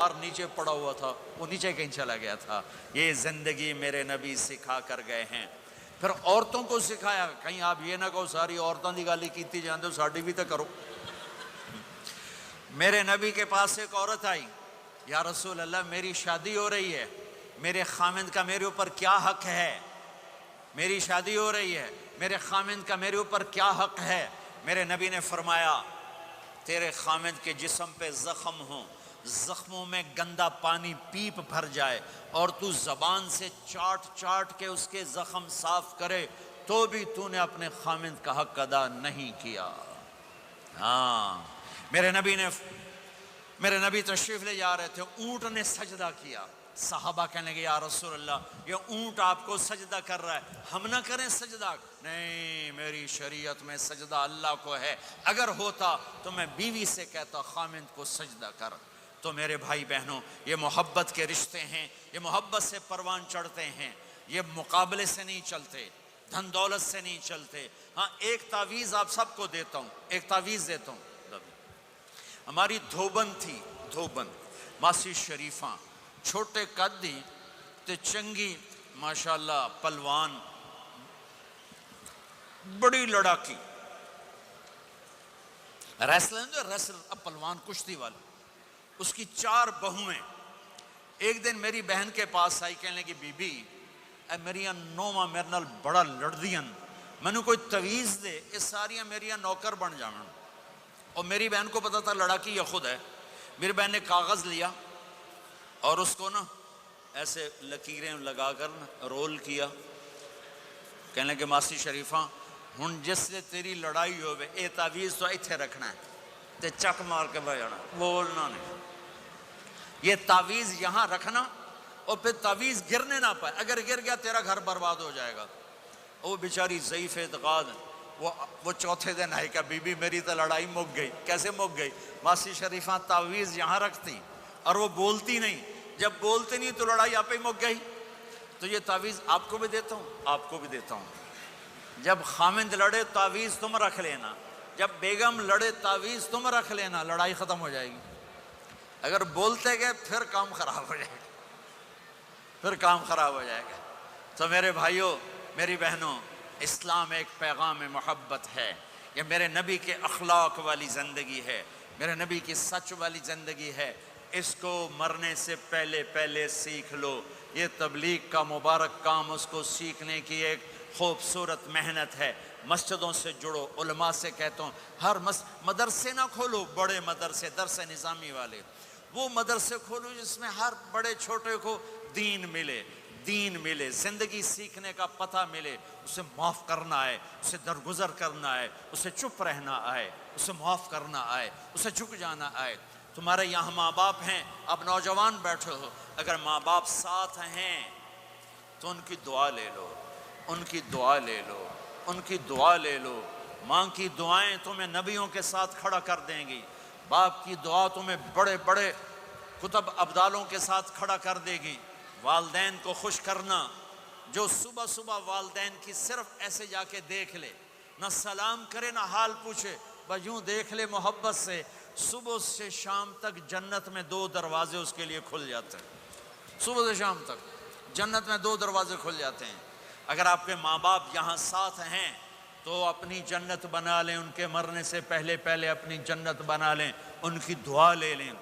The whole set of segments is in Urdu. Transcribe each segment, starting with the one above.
اور نیچے پڑا ہوا تھا، وہ نیچے کہیں چلا گیا تھا۔ یہ زندگی میرے نبی سکھا کر گئے ہیں۔ پھر عورتوں کو سکھایا، کہیں آپ یہ نہ کہو ساری عورتوں کی گالی کیتی جاندے ہو، ساڈی بھی تو کرو۔ میرے نبی کے پاس ایک عورت آئی، یا رسول اللہ میری شادی ہو رہی ہے، میرے خامند کا میرے اوپر کیا حق ہے؟ میری شادی ہو رہی ہے، میرے خامند کا میرے اوپر کیا حق ہے؟ میرے نبی نے فرمایا تیرے خامند کے جسم پہ زخم ہوں، زخموں میں گندا پانی پیپ بھر جائے اور تو زبان سے چاٹ چاٹ کے اس کے زخم صاف کرے تو بھی تو نے اپنے خامند کا حق ادا نہیں کیا۔ ہاں، میرے نبی تشریف لے جا رہے تھے، اونٹ نے سجدہ کیا۔ صحابہ کہنے لگے یا رسول اللہ یہ اونٹ آپ کو سجدہ کر رہا ہے، ہم نہ کریں سجدہ؟ نہیں، میری شریعت میں سجدہ اللہ کو ہے، اگر ہوتا تو میں بیوی سے کہتا خامند کو سجدہ کر۔ تو میرے بھائی بہنوں، یہ محبت کے رشتے ہیں، یہ محبت سے پروان چڑھتے ہیں، یہ مقابلے سے نہیں چلتے، دھن دولت سے نہیں چلتے۔ ہاں، ایک تعویذ آپ سب کو دیتا ہوں، ایک تعویذ دیتا ہوں۔ ہماری دھوبن تھی، دھوبن ماسی شریفاں، چھوٹے قد دی تے چنگی ماشاءاللہ پلوان، بڑی لڑاکی ریسلر اب پلوان کشتی والا، اس کی 4 بہویں۔ ایک دن میری بہن کے پاس آئی، کہنے لگی بی بی اے میریاں نوواں میرے نال بڑا لڑدیاں، میں نے کوئی تعویذ دے، یہ ساریاں میریاں نوکر بن جاون۔ اور میری بہن کو پتا تھا لڑاکی یہ خود ہے۔ میری بہن نے کاغذ لیا اور اس کو نا ایسے لکیریں لگا کر نا رول کیا، کہنے کہ ماسی شریفاں ہن جس سے تیری لڑائی ہوئے اے تعویذ تو ایتھے رکھنا ہے تے چک مار کے بہ جانا، بولنا نہیں۔ یہ تعویذ یہاں رکھنا اور پھر تعویذ گرنے نہ پائے، اگر گر گیا تیرا گھر برباد ہو جائے گا۔ وہ بیچاری ضعیف اعتقاد، وہ چوتھے دن آئی کہ بی بی میری تو لڑائی مک گئی۔ کیسے مک گئی؟ ماسی شریفاں تعویذ یہاں رکھتی اور وہ بولتی نہیں، جب بولتے نہیں تو لڑائی آپ ہی مک گئی۔ تو یہ تعویذ آپ کو بھی دیتا ہوں، آپ کو بھی دیتا ہوں۔ جب خامند لڑے تعویذ تم رکھ لینا، جب بیگم لڑے تعویذ تم رکھ لینا، لڑائی ختم ہو جائے گی۔ اگر بولتے گئے پھر کام خراب ہو جائے گا، پھر کام خراب ہو جائے گا۔ تو میرے بھائیوں، میری بہنوں، اسلام ایک پیغام محبت ہے، یہ میرے نبی کے اخلاق والی زندگی ہے، میرے نبی کی سچ والی زندگی ہے۔ اس کو مرنے سے پہلے پہلے سیکھ لو۔ یہ تبلیغ کا مبارک کام، اس کو سیکھنے کی ایک خوبصورت محنت ہے۔ مسجدوں سے جڑو، علماء سے کہتا ہوں ہر مدرسے نہ کھولو، بڑے مدرسے، درس نظامی والے، وہ مدرسے کھولو جس میں ہر بڑے چھوٹے کو دین ملے، زندگی سیکھنے کا پتہ ملے، اسے معاف کرنا آئے، اسے درگزر کرنا آئے، اسے چپ رہنا آئے، اسے معاف کرنا آئے، اسے جھک جانا آئے۔ تمہارے یہاں ماں باپ ہیں، اب نوجوان بیٹھے ہو، اگر ماں باپ ساتھ ہیں تو ان کی دعا لے لو، ان کی دعا لے لو، ان کی دعا لے لو۔ ماں کی دعائیں تمہیں نبیوں کے ساتھ کھڑا کر دیں گی، باپ کی دعا تمہیں بڑے بڑے کتب ابدالوں کے ساتھ کھڑا کر دے گی۔ والدین کو خوش کرنا، جو صبح صبح والدین کی صرف ایسے جا کے دیکھ لے، نہ سلام کرے نہ حال پوچھے، بس یوں دیکھ لے محبت سے، صبح سے شام تک جنت میں 2 دروازے اس کے لیے کھل جاتے ہیں۔ صبح سے شام تک جنت میں 2 دروازے کھل جاتے ہیں۔ اگر آپ کے ماں باپ یہاں ساتھ ہیں تو اپنی جنت بنا لیں، ان کے مرنے سے پہلے پہلے اپنی جنت بنا لیں، ان کی دعا لے لیں۔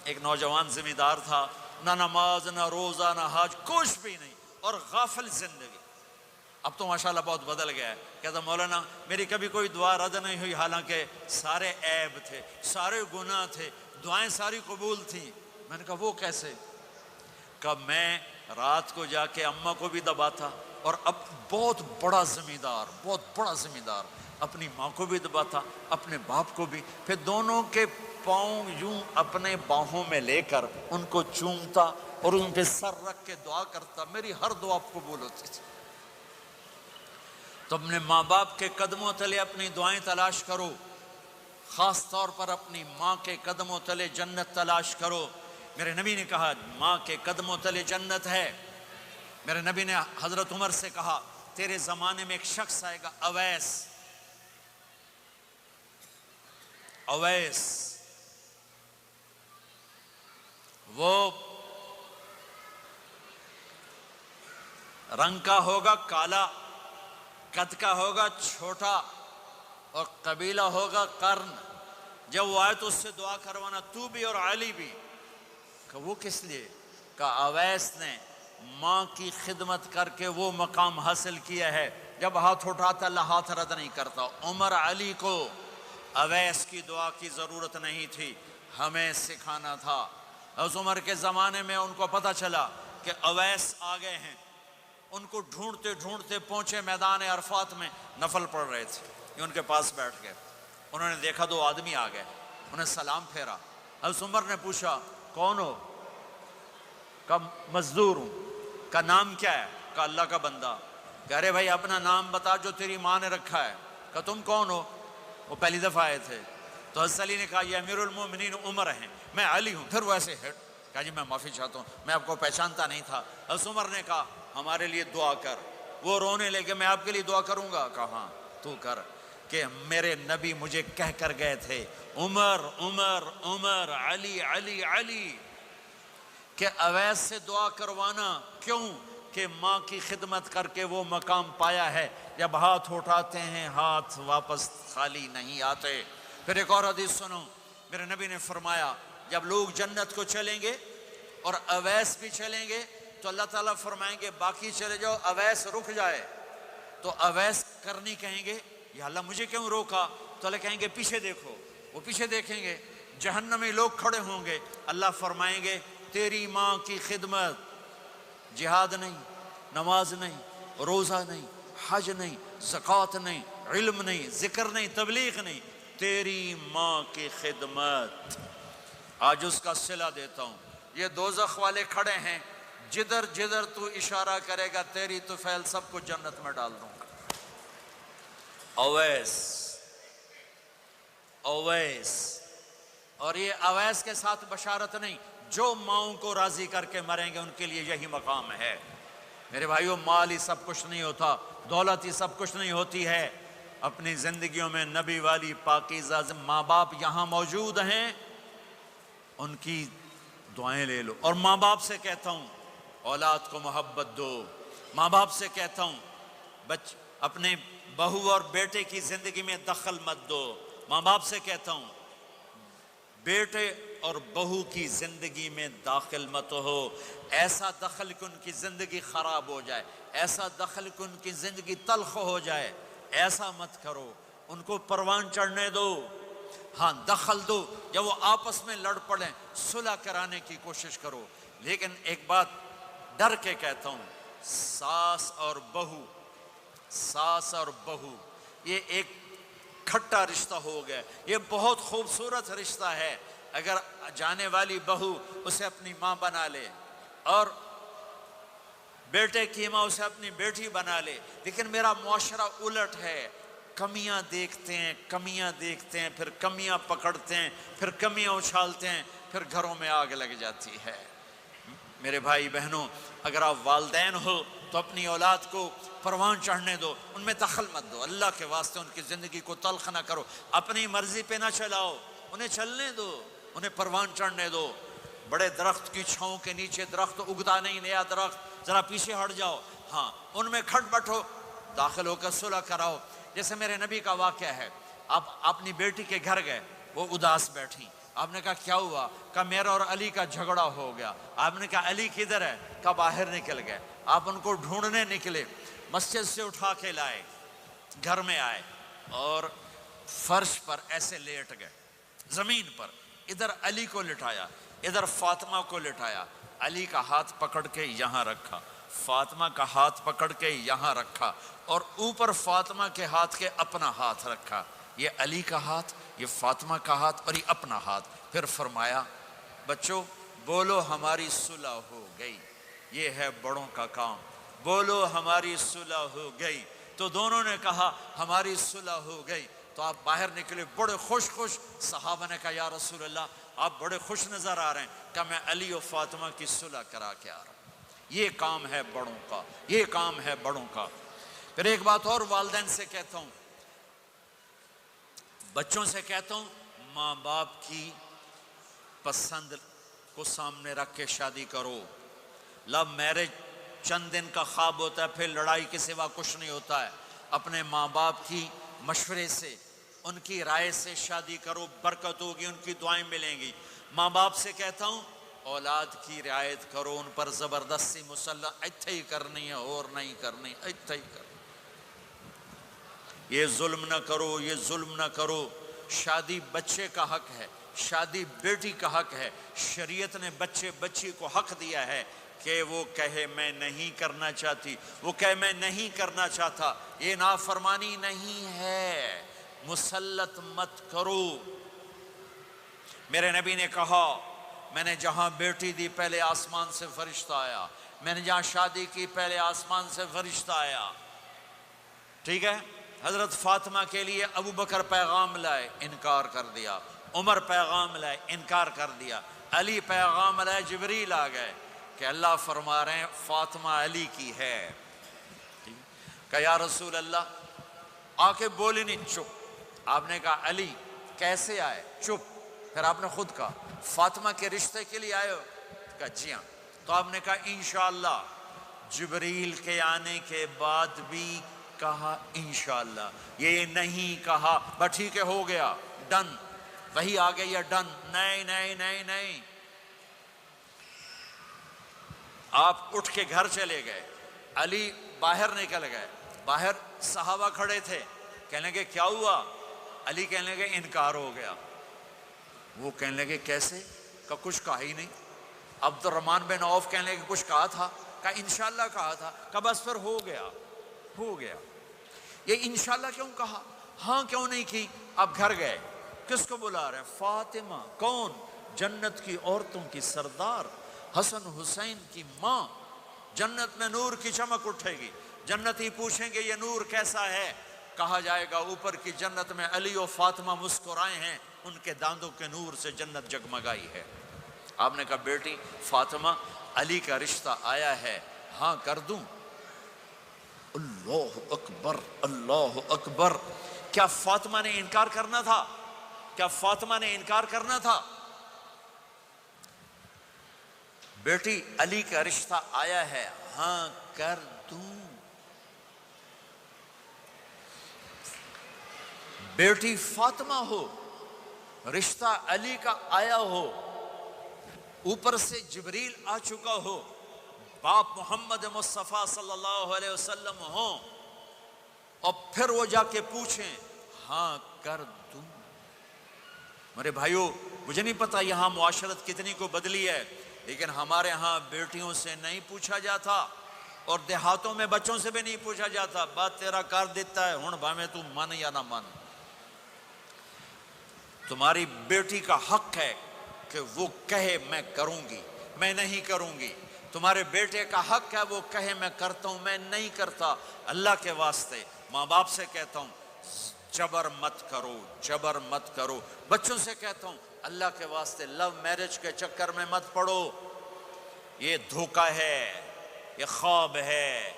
ایک نوجوان ذمہ دار تھا، نہ نماز نہ روزہ نہ حج، کچھ بھی نہیں، اور غافل زندگی۔ اب تو ماشاءاللہ بہت بدل گیا ہے۔ کہتا مولانا میری کبھی کوئی دعا رد نہیں ہوئی، حالانکہ سارے عیب تھے، سارے گناہ تھے، دعائیں ساری قبول تھیں۔ میں نے کہا وہ کیسے؟ کہ میں رات کو جا کے اماں کو بھی دباتا، اور اب بہت بڑا ذمہ دار اپنی ماں کو بھی دباتا، اپنے باپ کو بھی، پھر دونوں کے پاؤں یوں اپنے باہوں میں لے کر ان کو چومتا اور ان پہ سر رکھ کے دعا کرتا، میری ہر دعا قبول ہوتی تھی۔ تو اپنے ماں باپ کے قدموں تلے اپنی دعائیں تلاش کرو، خاص طور پر اپنی ماں کے قدموں تلے جنت تلاش کرو۔ میرے نبی نے کہا ماں کے قدموں تلے جنت ہے۔ میرے نبی نے حضرت عمر سے کہا تیرے زمانے میں ایک شخص آئے گا، اویس، وہ رنگ کا ہوگا کالا، قد کا ہوگا چھوٹا، اور قبیلہ ہوگا قرن۔ جب وہ آئے تو اس سے دعا کروانا، تو بھی اور علی بھی۔ کہ وہ کس لیے؟ کہ اویس نے ماں کی خدمت کر کے وہ مقام حاصل کیا ہے، جب ہاتھ اٹھاتا اللہ ہاتھ رد نہیں کرتا۔ عمر علی کو اویس کی دعا کی ضرورت نہیں تھی، ہمیں سکھانا تھا۔ اس عمر کے زمانے میں ان کو پتہ چلا کہ اویس آ گئے ہیں، ان کو ڈھونڈتے ڈھونڈتے پہنچے میدان عرفات میں، نفل پڑھ رہے تھے، یہ ان کے پاس بیٹھ گئے۔ انہوں نے دیکھا 2 آدمی آ گئے، انہیں سلام پھیرا۔ حضرت عمر نے پوچھا کون ہو؟ کہ مزدور ہوں۔ کا نام کیا ہے؟ کہ اللہ کا بندہ۔ کہ ارے بھائی اپنا نام بتا جو تیری ماں نے رکھا ہے۔ کہ تم کون ہو؟ وہ پہلی دفعہ آئے تھے۔ تو حضرت علی نے کہا یہ امیر المومنین عمر ہیں، میں علی ہوں۔ پھر وہ ایسے ہٹ کہا جی میں معافی چاہتا ہوں، میں آپ کو پہچانتا نہیں تھا۔ حضرت عمر نے کہا ہمارے لیے دعا کر۔ وہ رونے لگے میں آپ کے لیے دعا کروں گا؟ کہا ہاں تو کر، کہ میرے نبی مجھے کہہ کر گئے تھے عمر عمر عمر، علی علی علی، کہ اویس سے دعا کروانا۔ کیوں؟ کہ ماں کی خدمت کر کے وہ مقام پایا ہے، جب ہاتھ اٹھاتے ہیں ہاتھ واپس خالی نہیں آتے۔ پھر ایک اور حدیث سنو، میرے نبی نے فرمایا جب لوگ جنت کو چلیں گے اور اویس بھی چلیں گے تو اللہ تعالیٰ فرمائیں گے باقی چلے جاؤ، اویس رک جائے۔ تو اویس کرنی کہیں گے یا اللہ مجھے کیوں روکا؟ تو اللہ کہیں گے پیچھے دیکھو، وہ پیچھے دیکھیں گے، جہنمی لوگ کھڑے ہوں گے، اللہ فرمائیں گے تیری ماں کی خدمت، جہاد نہیں، نماز نہیں، روزہ نہیں، حج نہیں، زکوٰۃ نہیں، علم نہیں، ذکر نہیں، تبلیغ نہیں، تیری ماں کی خدمت، آج اس کا صلہ دیتا ہوں۔ یہ دوزخ والے کھڑے ہیں، جدھر جدھر تو اشارہ کرے گا تیری طفیل سب کو جنت میں ڈال دوں گا۔ اویس، اویس، اور یہ اویس کے ساتھ بشارت نہیں، جو ماؤں کو راضی کر کے مریں گے ان کے لیے یہی مقام ہے۔ میرے بھائیو مال ہی سب کچھ نہیں ہوتا، دولت ہی سب کچھ نہیں ہوتی ہے۔ اپنی زندگیوں میں نبی والی پاکیزہ ماں باپ یہاں موجود ہیں، ان کی دعائیں لے لو۔ اور ماں باپ سے کہتا ہوں اولاد کو محبت دو، ماں باپ سے کہتا ہوں اپنے بہو اور بیٹے کی زندگی میں دخل مت دو، ماں باپ سے کہتا ہوں بیٹے اور بہو کی زندگی میں داخل مت ہو، ایسا دخل کہ ان کی زندگی خراب ہو جائے، ایسا دخل کہ ان کی زندگی تلخ ہو جائے، ایسا مت کرو، ان کو پروان چڑھنے دو۔ ہاں دخل دو، جب وہ آپس میں لڑ پڑیں صلح کرانے کی کوشش کرو، لیکن ایک بات ڈر کے کہتا ہوں، ساس اور بہو، ساس اور بہو یہ ایک کھٹا رشتہ ہو گیا، یہ بہت خوبصورت رشتہ ہے۔ اگر جانے والی بہو اسے اپنی ماں بنا لے اور بیٹے کی ماں اسے اپنی بیٹی بنا لے، لیکن میرا معاشرہ الٹ ہے، کمیاں دیکھتے ہیں، کمیاں دیکھتے ہیں، پھر کمیاں پکڑتے ہیں، پھر کمیاں اچھالتے ہیں، پھر گھروں میں آگ لگ جاتی ہے۔ میرے بھائی بہنوں، اگر آپ والدین ہو تو اپنی اولاد کو پروان چڑھنے دو، ان میں دخل مت دو، اللہ کے واسطے ان کی زندگی کو تلخ نہ کرو، اپنی مرضی پہ نہ چلاؤ، انہیں چلنے دو، انہیں پروان چڑھنے دو۔ بڑے درخت کی چھاؤں کے نیچے درخت اگتا نہیں، نیا درخت، ذرا پیچھے ہٹ جاؤ، ہاں ان میں کھٹ بٹھو، داخل ہو کر صلح کراؤ۔ جیسے میرے نبی کا واقعہ ہے، آپ اپنی بیٹی کے گھر گئے، وہ اداس بیٹھی، آپ نے کہا کیا ہوا؟ کہا میرا اور علی کا جھگڑا ہو گیا۔ آپ نے کہا علی کدھر ہے؟ کہا باہر نکل گئے۔ آپ ان کو ڈھونڈنے نکلے، مسجد سے اٹھا کے لائے، گھر میں آئے اور فرش پر ایسے لیٹ گئے، زمین پر، ادھر علی کو لٹایا، ادھر فاطمہ کو لٹایا، علی کا ہاتھ پکڑ کے یہاں رکھا، فاطمہ کا ہاتھ پکڑ کے یہاں رکھا، اور اوپر فاطمہ کے ہاتھ کے اپنا ہاتھ رکھا، یہ علی کا ہاتھ، یہ فاطمہ کا ہاتھ اور یہ اپنا ہاتھ۔ پھر فرمایا بچوں بولو ہماری صلح ہو گئی، یہ ہے بڑوں کا کام، بولو ہماری صلح ہو گئی۔ تو دونوں نے کہا ہماری صلح ہو گئی۔ تو آپ باہر نکلے بڑے خوش خوش، صحابہ نے کہا یا رسول اللہ آپ بڑے خوش نظر آ رہے ہیں۔ کہ میں علی و فاطمہ کی صلح کرا کے آ رہا ہوں، یہ کام ہے بڑوں کا، یہ کام ہے بڑوں کا۔ پھر ایک بات اور والدین سے کہتا ہوں، بچوں سے کہتا ہوں، ماں باپ کی پسند کو سامنے رکھ کے شادی کرو۔ لو میرج چند دن کا خواب ہوتا ہے، پھر لڑائی کے سوا کچھ نہیں ہوتا ہے۔ اپنے ماں باپ کی مشورے سے، ان کی رائے سے شادی کرو، برکت ہوگی، ان کی دعائیں ملیں گی۔ ماں باپ سے کہتا ہوں اولاد کی رعایت کرو، ان پر زبردستی مسلط ایتھے ہی کرنی ہے اور نہیں کرنی، ایتھے ہی کرنی، یہ ظلم نہ کرو، یہ ظلم نہ کرو۔ شادی بچے کا حق ہے، شادی بیٹی کا حق ہے۔ شریعت نے بچی کو حق دیا ہے کہ وہ کہے میں نہیں کرنا چاہتی، وہ کہے میں نہیں کرنا چاہتا، یہ نافرمانی نہیں ہے، مسلط مت کرو۔ میرے نبی نے کہا میں نے جہاں بیٹی دی پہلے آسمان سے فرشتہ آیا، میں نے جہاں شادی کی پہلے آسمان سے فرشتہ آیا، ٹھیک ہے۔ حضرت فاطمہ کے لیے ابو بکر پیغام لائے، انکار کر دیا، عمر پیغام لائے، انکار کر دیا، علی پیغام لائے، جبریل آ گئے کہ اللہ فرما رہے ہیں فاطمہ علی کی ہے۔ کہ یا رسول اللہ، آ کے بولی نہیں، چپ۔ آپ نے کہا علی کیسے آئے؟ چپ۔ پھر آپ نے خود کہا فاطمہ کے رشتے کے لیے آئے ہو؟ کہا جی ہاں۔ تو آپ نے کہا انشاءاللہ۔ جبریل کے آنے کے بعد بھی کہا انشاءاللہ، یہ نہیں کہا بس ٹھیک ہے ہو گیا ڈن، وہی آ گئی ہے ڈن، نہیں نہیں نہیں نہیں۔ آپ اٹھ کے گھر چلے گئے، علی باہر نکل گئے، باہر صحابہ کھڑے تھے، کہنے لگے کیا ہوا؟ علی کہنے لگے انکار ہو گیا۔ وہ کہنے لگے کیسے؟ کہ کچھ کہا ہی نہیں۔ عبد الرحمن بن عوف کہنے لگے کچھ کہا تھا؟ کہ انشاءاللہ کہا تھا۔ کہ بس پھر ہو گیا، ہو گیا۔ یہ انشاءاللہ کیوں کہا؟ ہاں کیوں نہیں کی؟ اب گھر گئے، کس کو بلا رہے ہیں؟ فاطمہ۔ کون؟ جنت کی عورتوں کی سردار، حسن حسین کی ماں۔ جنت میں نور کی چمک اٹھے گی، جنتی پوچھیں گے یہ نور کیسا ہے؟ کہا جائے گا اوپر کی جنت میں علی و فاطمہ مسکرائے ہیں، ان کے داندوں کے نور سے جنت جگمگائی ہے۔ آپ نے کہا بیٹی فاطمہ علی کا رشتہ آیا ہے، ہاں کر دوں؟ اللہ اکبر، اللہ اکبر۔ کیا فاطمہ نے انکار کرنا تھا؟ کیا فاطمہ نے انکار کرنا تھا؟ بیٹی علی کا رشتہ آیا ہے، ہاں کر دوں۔ بیٹی فاطمہ ہو، رشتہ علی کا آیا ہو، اوپر سے جبریل آ چکا ہو، باپ محمد مصطفیٰ صلی اللہ علیہ وسلم ہوں، اور پھر وہ جا کے پوچھیں ہاں کر دوں۔ میرے بھائیو، مجھے نہیں پتا یہاں معاشرت کتنی کو بدلی ہے، لیکن ہمارے ہاں بیٹیوں سے نہیں پوچھا جاتا، اور دیہاتوں میں بچوں سے بھی نہیں پوچھا جاتا، بات تیرا کر دیتا ہے ہن بھاویں تو من یا نہ من۔ تمہاری بیٹی کا حق ہے کہ وہ کہے میں کروں گی، میں نہیں کروں گی۔ تمہارے بیٹے کا حق ہے وہ کہے میں کرتا ہوں، میں نہیں کرتا۔ اللہ کے واسطے ماں باپ سے کہتا ہوں جبر مت کرو، جبر مت کرو۔ بچوں سے کہتا ہوں اللہ کے واسطے لو میرج کے چکر میں مت پڑو، یہ دھوکہ ہے، یہ خواب ہے،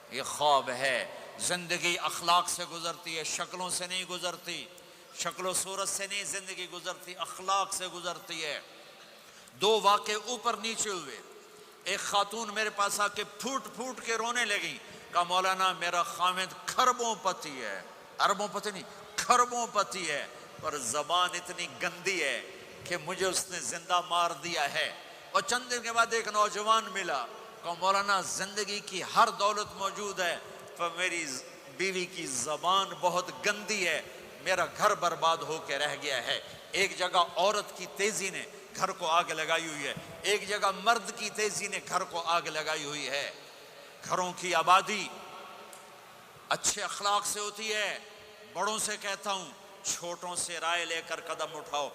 یہ خواب ہے۔ زندگی اخلاق سے گزرتی ہے، شکلوں سے نہیں گزرتی، شکل و صورت سے نہیں زندگی گزرتی، اخلاق سے گزرتی ہے۔ دو واقعے اوپر نیچے ہوئے، ایک خاتون میرے پاس آ کے پھوٹ پھوٹ کے رونے لگی، کہا مولانا میرا خامد کھربوں پتی ہے، اربوں پتی نہیں، کھربوں پتی ہے، پر زبان اتنی گندی ہے کہ مجھے اس نے زندہ مار دیا ہے۔ اور چند دن کے بعد ایک نوجوان ملا، کہا مولانا زندگی کی ہر دولت موجود ہے پر میری بیوی کی زبان بہت گندی ہے، میرا گھر برباد ہو کے رہ گیا ہے۔ ایک جگہ عورت کی تیزی نے گھر کو آگ لگائی ہوئی ہے، ایک جگہ مرد کی تیزی نے گھر کو آگ لگائی ہوئی ہے۔ گھروں کی آبادی اچھے اخلاق سے ہوتی ہے۔ بڑوں سے کہتا ہوں چھوٹوں سے رائے لے کر قدم اٹھاؤ۔